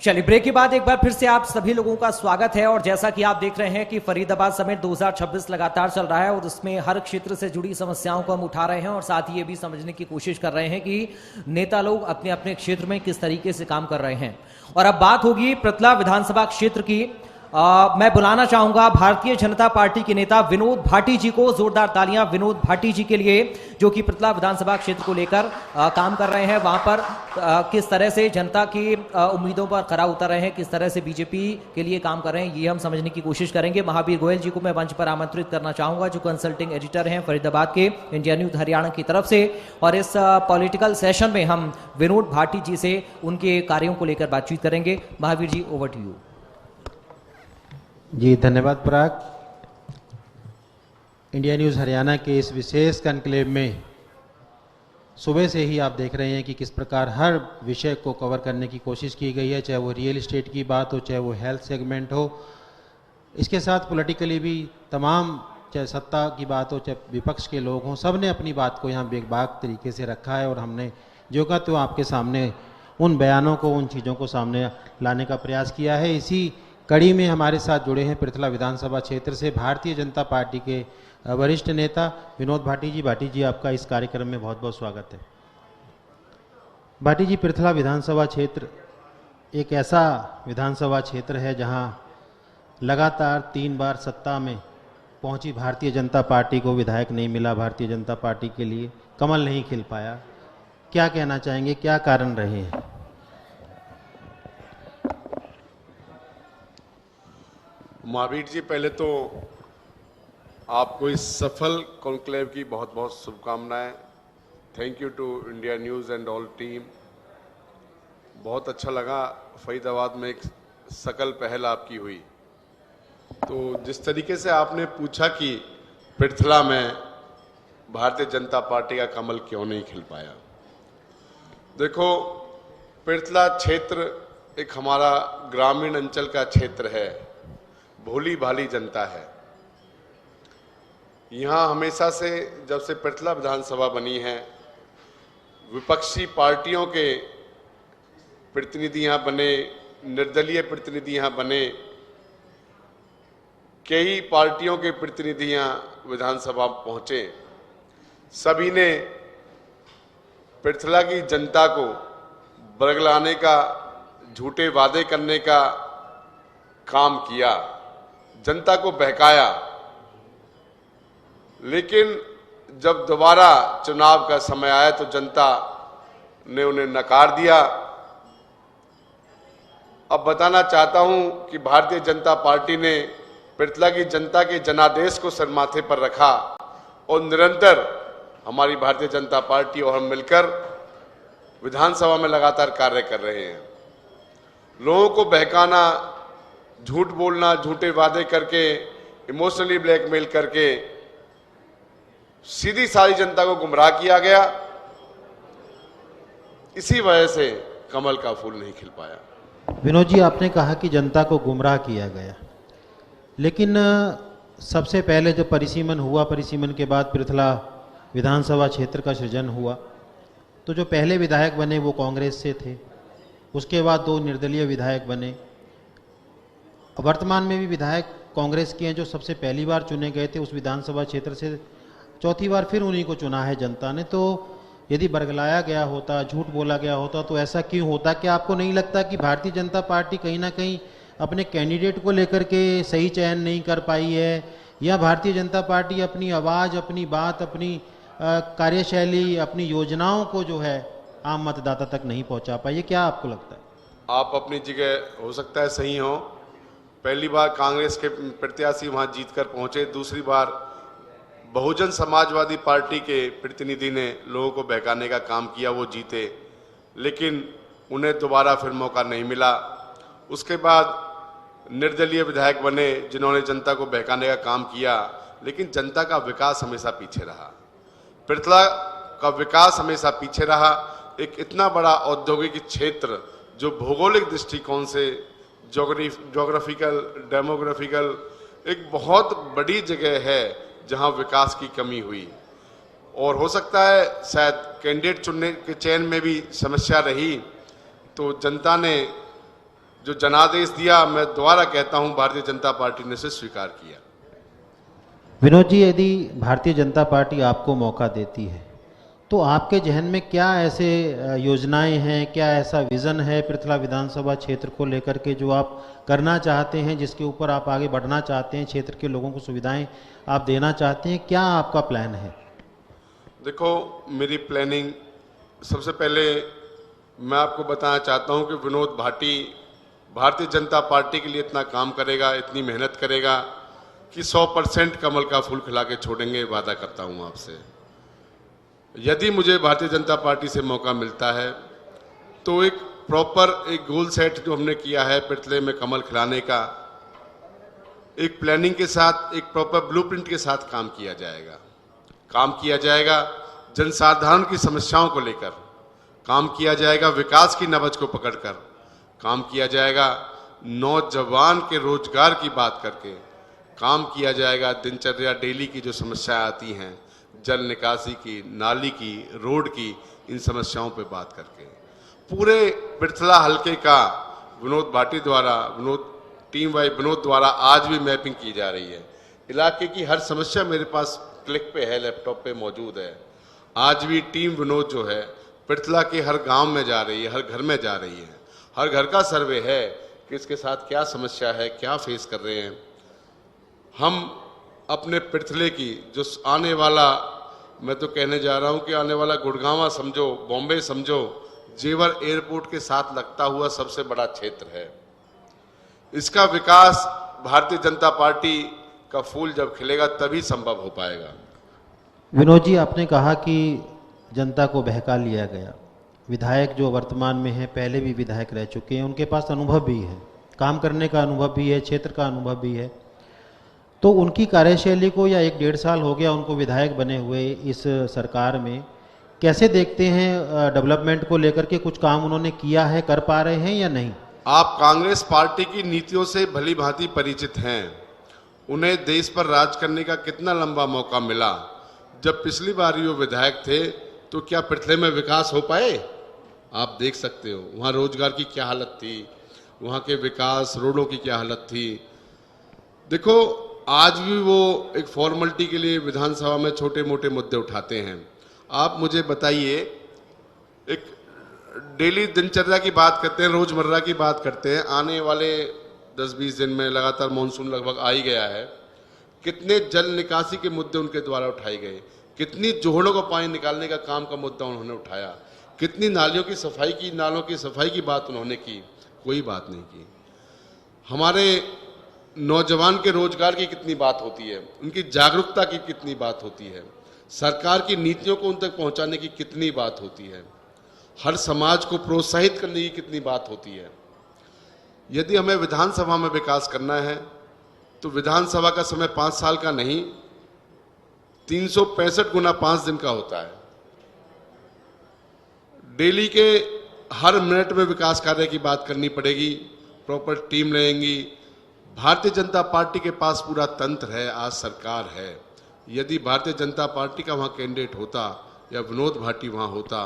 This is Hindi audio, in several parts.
चलिए, ब्रेक के बाद एक बार फिर से आप सभी लोगों का स्वागत है। और जैसा कि आप देख रहे हैं कि फरीदाबाद समिट 2026 लगातार चल रहा है और उसमें हर क्षेत्र से जुड़ी समस्याओं को हम उठा रहे हैं और साथ ही ये भी समझने की कोशिश कर रहे हैं कि नेता लोग अपने अपने क्षेत्र में किस तरीके से काम कर रहे हैं। और अब बात होगी पृथला विधानसभा क्षेत्र की। मैं बुलाना चाहूंगा भारतीय जनता पार्टी के नेता विनोद भाटी जी को। जोरदार तालियां विनोद भाटी जी के लिए, जो कि पृथला विधानसभा क्षेत्र को लेकर काम कर रहे हैं। वहां पर किस तरह से जनता की उम्मीदों पर खरा उतर रहे हैं, किस तरह से बीजेपी के लिए काम कर रहे हैं, ये हम समझने की कोशिश करेंगे। महावीर गोयल जी को मैं मंच पर आमंत्रित करना चाहूंगा, जो कंसल्टिंग एडिटर हैं फरीदाबाद के इंडिया न्यूज हरियाणा की तरफ से। और इस पॉलिटिकल सेशन में हम विनोद भाटी जी से उनके कार्यों को लेकर बातचीत करेंगे। Mahavir ji, over to you. जी धन्यवाद पराग। इंडिया न्यूज़ हरियाणा के इस विशेष कॉन्क्लेव में सुबह से ही आप देख रहे हैं कि किस प्रकार हर विषय को कवर करने की कोशिश की गई है, चाहे वो रियल एस्टेट की बात हो, चाहे वो हेल्थ सेगमेंट हो, इसके साथ पॉलिटिकली भी तमाम, चाहे सत्ता की बात हो, चाहे विपक्ष के लोग हों, सब ने अपनी बात को यहाँ बेबाक तरीके से रखा है। और हमने जो कहा तो आपके सामने उन बयानों को, उन चीज़ों को सामने लाने का प्रयास किया है। इसी कड़ी में हमारे साथ जुड़े हैं पृथला विधानसभा क्षेत्र से भारतीय जनता पार्टी के वरिष्ठ नेता विनोद भाटी जी। भाटी जी, आपका इस कार्यक्रम में बहुत बहुत स्वागत है। भाटी जी, पृथला विधानसभा क्षेत्र एक ऐसा विधानसभा क्षेत्र है जहां लगातार 3 बार सत्ता में पहुंची भारतीय जनता पार्टी को विधायक नहीं मिला, भारतीय जनता पार्टी के लिए कमल नहीं खिल पाया। क्या कहना चाहेंगे, क्या कारण रहे हैं? महावीर जी, पहले तो आपको इस सफल कॉन्क्लेव की बहुत बहुत शुभकामनाएं। Thank you to India news and all team. बहुत अच्छा लगा फरीदाबाद में एक सकल पहल आपकी हुई। तो जिस तरीके से आपने पूछा कि पृथला में भारतीय जनता पार्टी का कमल क्यों नहीं खिल पाया, देखो, पृथला क्षेत्र एक हमारा ग्रामीण अंचल का क्षेत्र है, भोली भाली जनता है। यहाँ हमेशा से, जब से पृथला विधानसभा बनी है, विपक्षी पार्टियों के प्रतिनिधि यहाँ बने, निर्दलीय प्रतिनिधि यहाँ बने, कई पार्टियों के प्रतिनिधि यहाँ विधानसभा पहुँचे। सभी ने पृथला की जनता को बरगलाने का, झूठे वादे करने का काम किया, जनता को बहकाया। लेकिन जब दोबारा चुनाव का समय आया तो जनता ने उन्हें नकार दिया। अब बताना चाहता हूं कि भारतीय जनता पार्टी ने पृथला की जनता के जनादेश को सर माथे पर रखा और निरंतर हमारी भारतीय जनता पार्टी और हम मिलकर विधानसभा में लगातार कार्य कर रहे हैं। लोगों को बहकाना, झूठ बोलना, झूठे वादे करके, इमोशनली ब्लैकमेल करके सीधी सारी जनता को गुमराह किया गया। इसी वजह से कमल का फूल नहीं खिल पाया। विनोद जी, आपने कहा कि जनता को गुमराह किया गया, लेकिन सबसे पहले जब परिसीमन हुआ, परिसीमन के बाद पृथला विधानसभा क्षेत्र का सृजन हुआ, तो जो पहले विधायक बने वो कांग्रेस से थे, उसके बाद 2 निर्दलीय विधायक बने। वर्तमान में भी विधायक कांग्रेस के हैं जो सबसे पहली बार चुने गए थे उस विधानसभा क्षेत्र से, चौथी बार फिर उन्हीं को चुना है जनता ने। तो यदि बरगलाया गया होता, झूठ बोला गया होता, तो ऐसा क्यों होता? क्या आपको नहीं लगता कि भारतीय जनता पार्टी कहीं ना कहीं अपने कैंडिडेट को लेकर के सही चयन नहीं कर पाई है, या भारतीय जनता पार्टी अपनी आवाज़, अपनी बात, अपनी कार्यशैली, अपनी योजनाओं को जो है आम मतदाता तक नहीं पहुंचा पाई है? क्या आपको लगता है? आप अपनी जगह हो सकता है सही हो। पहली बार कांग्रेस के प्रत्याशी वहां जीतकर पहुंचे, दूसरी बार बहुजन समाजवादी पार्टी के प्रतिनिधि ने लोगों को बहकाने का काम किया, वो जीते, लेकिन उन्हें दोबारा फिर मौका नहीं मिला। उसके बाद निर्दलीय विधायक बने जिन्होंने जनता को बहकाने का काम किया, लेकिन जनता का विकास हमेशा पीछे रहा, पृथला का विकास हमेशा पीछे रहा। एक इतना बड़ा औद्योगिक क्षेत्र जो भौगोलिक दृष्टिकोण से, ज्योग्राफिकल, डेमोग्राफिकल एक बहुत बड़ी जगह है जहां विकास की कमी हुई। और हो सकता है शायद कैंडिडेट चुनने के चयन में भी समस्या रही, तो जनता ने जो जनादेश दिया, मैं दोबारा कहता हूं, भारतीय जनता पार्टी ने इसे स्वीकार किया। विनोद जी, यदि भारतीय जनता पार्टी आपको मौका देती है तो आपके जहन में क्या ऐसे योजनाएं हैं, क्या ऐसा विज़न है पृथला विधानसभा क्षेत्र को लेकर के जो आप करना चाहते हैं, जिसके ऊपर आप आगे बढ़ना चाहते हैं, क्षेत्र के लोगों को सुविधाएं आप देना चाहते हैं? क्या आपका प्लान है? देखो, मेरी प्लानिंग, सबसे पहले मैं आपको बताना चाहता हूं कि विनोद भाटी भारतीय जनता पार्टी के लिए इतना काम करेगा, इतनी मेहनत करेगा कि 100% कमल का फूल खिला के छोड़ेंगे, वादा करता हूं आपसे। यदि मुझे भारतीय जनता पार्टी से मौका मिलता है तो एक प्रॉपर एक गोल सेट जो हमने किया है पृथले में कमल खिलाने का, एक प्लानिंग के साथ, एक प्रॉपर ब्लूप्रिंट के साथ काम किया जाएगा। जनसाधारण की समस्याओं को लेकर काम किया जाएगा, विकास की नब्ज को पकड़कर काम किया जाएगा, नौजवान के रोजगार की बात करके काम किया जाएगा, दिनचर्या डेली की जो समस्याएं आती हैं, जल निकासी की, नाली की, रोड की, इन समस्याओं पे बात करके पूरे पृथला हलके का विनोद भाटी द्वारा, टीम वाई विनोद द्वारा आज भी मैपिंग की जा रही है। इलाके की हर समस्या मेरे पास क्लिक पे है, लैपटॉप पे मौजूद है। आज भी टीम विनोद जो है पृथला के हर गांव में जा रही है, हर घर में जा रही है, हर घर का सर्वे है कि इसके साथ क्या समस्या है, क्या फेस कर रहे हैं। हम अपने पृथले की जो आने वाला, मैं तो कहने जा रहा हूं कि आने वाला गुड़गांव समझो, बॉम्बे समझो, जेवर एयरपोर्ट के साथ लगता हुआ सबसे बड़ा क्षेत्र है। इसका विकास भारतीय जनता पार्टी का फूल जब खिलेगा तभी संभव हो पाएगा। विनोद जी, आपने कहा कि जनता को बहका लिया गया। विधायक जो वर्तमान में है, पहले भी विधायक रह चुके हैं, उनके पास अनुभव भी है, काम करने का अनुभव भी है, क्षेत्र का अनुभव भी है। तो उनकी कार्यशैली को, या 1-1.5 साल हो गया उनको विधायक बने हुए इस सरकार में, कैसे देखते हैं डेवलपमेंट को लेकर के? कुछ काम उन्होंने किया है, कर पा रहे हैं या नहीं? आप कांग्रेस पार्टी की नीतियों से भली भांति परिचित हैं। उन्हें देश पर राज करने का कितना लंबा मौका मिला। जब पिछली बार वो विधायक थे तो क्या पृथले में विकास हो पाए? आप देख सकते हो वहाँ रोजगार की क्या हालत थी, वहाँ के विकास, रोडों की क्या हालत थी। देखो, आज भी वो एक फॉर्मेलिटी के लिए विधानसभा में छोटे मोटे मुद्दे उठाते हैं। आप मुझे बताइए, एक डेली दिनचर्या की बात करते हैं, रोजमर्रा की बात करते हैं, आने वाले 10-20 दिन में लगातार मानसून लगभग आ ही गया है, कितने जल निकासी के मुद्दे उनके द्वारा उठाए गए, कितनी जोहड़ों का पानी निकालने का काम का मुद्दा उन्होंने उठाया, कितनी नालियों की सफाई की, नालों की सफाई की बात उन्होंने की, कोई बात नहीं की। हमारे नौजवान के रोजगार की कितनी बात होती है, उनकी जागरूकता की कितनी बात होती है, सरकार की नीतियों को उन तक पहुंचाने की कितनी बात होती है, हर समाज को प्रोत्साहित करने की कितनी बात होती है। यदि हमें विधानसभा में विकास करना है तो विधानसभा का समय 5 साल का नहीं, 365 गुना 5 दिन का होता है। डेली के हर मिनट में विकास कार्य की बात करनी पड़ेगी, प्रॉपर टीम रहेंगी। भारतीय जनता पार्टी के पास पूरा तंत्र है, आज सरकार है। यदि भारतीय जनता पार्टी का वहाँ कैंडिडेट होता या विनोद भाटी वहाँ होता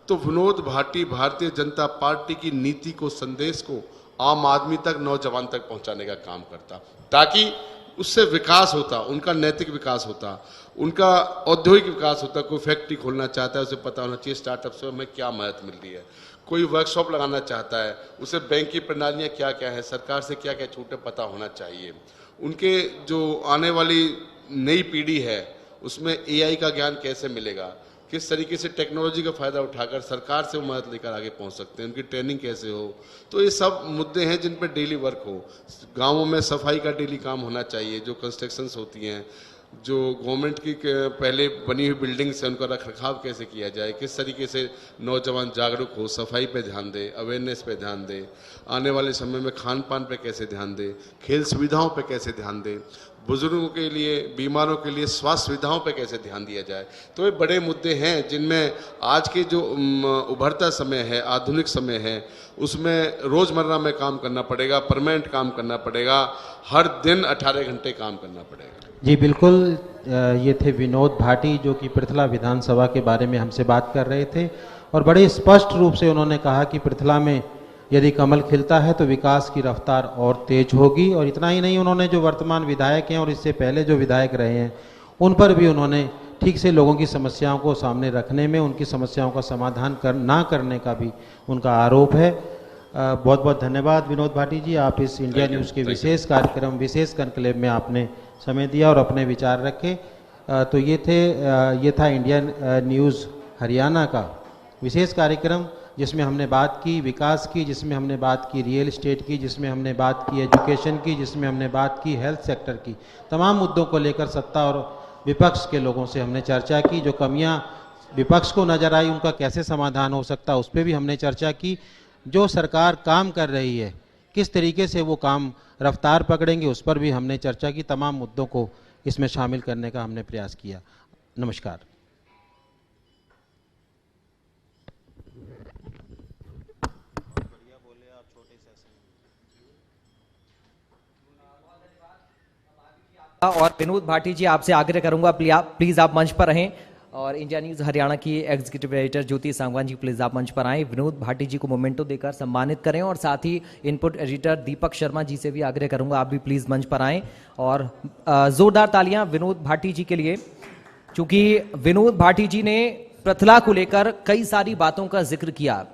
तो विनोद भाटी भारतीय जनता पार्टी की नीति को, संदेश को आम आदमी तक, नौजवान तक पहुंचाने का काम करता, ताकि उससे विकास होता, उनका नैतिक विकास होता, उनका औद्योगिक विकास होता। कोई फैक्ट्री खोलना चाहता है, उसे पता होना चाहिए स्टार्टअप से हमें क्या मदद मिल रही है। कोई वर्कशॉप लगाना चाहता है, उसे बैंक की प्रणालियाँ क्या क्या है, सरकार से क्या क्या छूटें पता होना चाहिए। उनके जो आने वाली नई पीढ़ी है उसमें AI का ज्ञान कैसे मिलेगा, किस तरीके से टेक्नोलॉजी का फ़ायदा उठाकर सरकार से मदद लेकर आगे पहुंच सकते हैं, उनकी ट्रेनिंग कैसे हो। तो ये सब मुद्दे हैं जिन पर डेली वर्क हो। गांवों में सफाई का डेली काम होना चाहिए, जो कंस्ट्रक्शंस होती हैं, जो गवर्नमेंट की पहले बनी हुई बिल्डिंग्स है, उनका रखरखाव कैसे किया जाए, किस तरीके से नौजवान जागरूक हो, सफाई पे ध्यान दे, अवेयरनेस पे ध्यान दे, आने वाले समय में खान पान पे कैसे ध्यान दे, खेल सुविधाओं पे कैसे ध्यान दे, बुजुर्गों के लिए, बीमारों के लिए स्वास्थ्य सुविधाओं पे कैसे ध्यान दिया जाए। तो ये बड़े मुद्दे हैं जिनमें आज के जो उभरता समय है, आधुनिक समय है, उसमें रोज़मर्रा में काम करना पड़ेगा, परमानेंट काम करना पड़ेगा, हर दिन 18 घंटे काम करना पड़ेगा। जी बिल्कुल, ये थे विनोद भाटी जो कि पृथला विधानसभा के बारे में हमसे बात कर रहे थे, और बड़े स्पष्ट रूप से उन्होंने कहा कि पृथला में यदि कमल खिलता है तो विकास की रफ्तार और तेज होगी। और इतना ही नहीं, उन्होंने जो वर्तमान विधायक हैं और इससे पहले जो विधायक रहे हैं उन पर भी उन्होंने ठीक से लोगों की समस्याओं को सामने रखने में, उनकी समस्याओं का समाधान ना करने का भी उनका आरोप है। बहुत बहुत धन्यवाद विनोद भाटी जी, आप इस इंडिया न्यूज़ के विशेष कार्यक्रम, विशेष कॉन्क्लेव में आपने समय दिया और अपने विचार रखे। तो ये था इंडिया न्यूज़ हरियाणा का विशेष कार्यक्रम, जिसमें हमने बात की विकास की, जिसमें हमने बात की रियल एस्टेट की, जिसमें हमने बात की एजुकेशन की, जिसमें हमने बात की हेल्थ सेक्टर की। तमाम मुद्दों को लेकर सत्ता और विपक्ष के लोगों से हमने चर्चा की। जो कमियां विपक्ष को नजर आई उनका कैसे समाधान हो सकता है उस पर भी हमने चर्चा की। जो सरकार काम कर रही है किस तरीके से वो काम रफ्तार पकड़ेंगे उस पर भी हमने चर्चा की। तमाम मुद्दों को इसमें शामिल करने का हमने प्रयास किया। नमस्कार। और विनोद भाटी जी, आपसे आग्रह करूंगा प्लीज आप मंच पर रहें, और इंडिया न्यूज हरियाणा की executive editor Jyoti Sangwan ji please आप मंच पर आएं। विनोद भाटी जी को मोमेंटो देकर सम्मानित करें, और साथ ही इनपुट एडिटर दीपक शर्मा जी से भी आग्रह करूंगा आप भी प्लीज मंच पर आएं। और जोरदार तालियां विनोद भाटी जी के लिए, क्योंकि विनोद भाटी जी ने प्रथला को लेकर कई सारी बातों का जिक्र किया।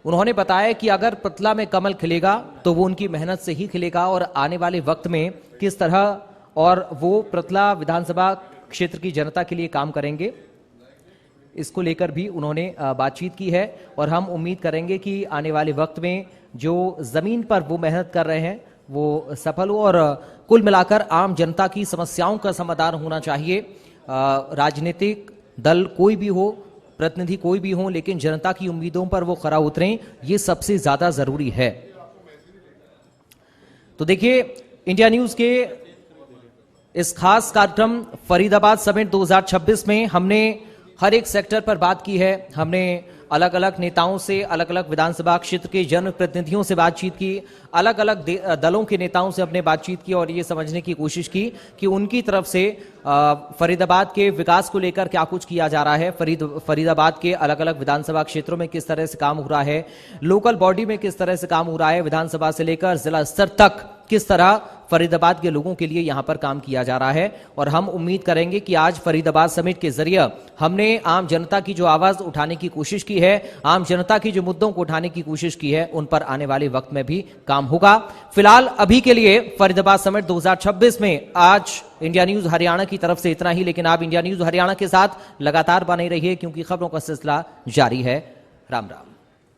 उन्होंने बताया कि अगर प्रथला में कमल खिलेगा तो वो उनकी मेहनत से ही खिलेगा, और आने वाले वक्त में किस तरह और वो प्रथला विधानसभा क्षेत्र की जनता के लिए काम करेंगे, इसको लेकर भी उन्होंने बातचीत की है। और हम उम्मीद करेंगे कि आने वाले वक्त में जो जमीन पर वो मेहनत कर रहे हैं वो सफल हो, और कुल मिलाकर आम जनता की समस्याओं का समाधान होना चाहिए। राजनीतिक दल कोई भी हो, प्रतिनिधि कोई भी हो, लेकिन जनता की उम्मीदों पर वो खरा उतरें, ये सबसे ज्यादा जरूरी है। तो देखिए, इंडिया न्यूज के इस खास कार्यक्रम फरीदाबाद समिट 2026 में हमने हर एक सेक्टर पर बात की है। हमने अलग अलग नेताओं से, अलग अलग विधानसभा क्षेत्र के जनप्रतिनिधियों से बातचीत की, अलग अलग दलों के नेताओं से हमने बातचीत की, और ये समझने की कोशिश की कि उनकी तरफ से फरीदाबाद के विकास को लेकर क्या कुछ किया जा रहा है, फरीदाबाद के अलग अलग विधानसभा क्षेत्रों में किस तरह से काम हो रहा है, लोकल बॉडी में किस तरह से काम हो रहा है, विधानसभा से लेकर जिला स्तर तक किस तरह फरीदाबाद के लोगों के लिए यहां पर काम किया जा रहा है। और हम उम्मीद करेंगे कि आज फरीदाबाद समिट के जरिए हमने आम जनता की जो आवाज उठाने की कोशिश की है, आम जनता की जो मुद्दों को उठाने की कोशिश की है, उन पर आने वाले वक्त में भी काम होगा। फिलहाल अभी के लिए फरीदाबाद समिट 2026 में आज इंडिया न्यूज हरियाणा की तरफ से इतना ही, लेकिन आप इंडिया न्यूज हरियाणा के साथ लगातार बने रहिए, क्योंकि खबरों का सिलसिला जारी है। राम राम।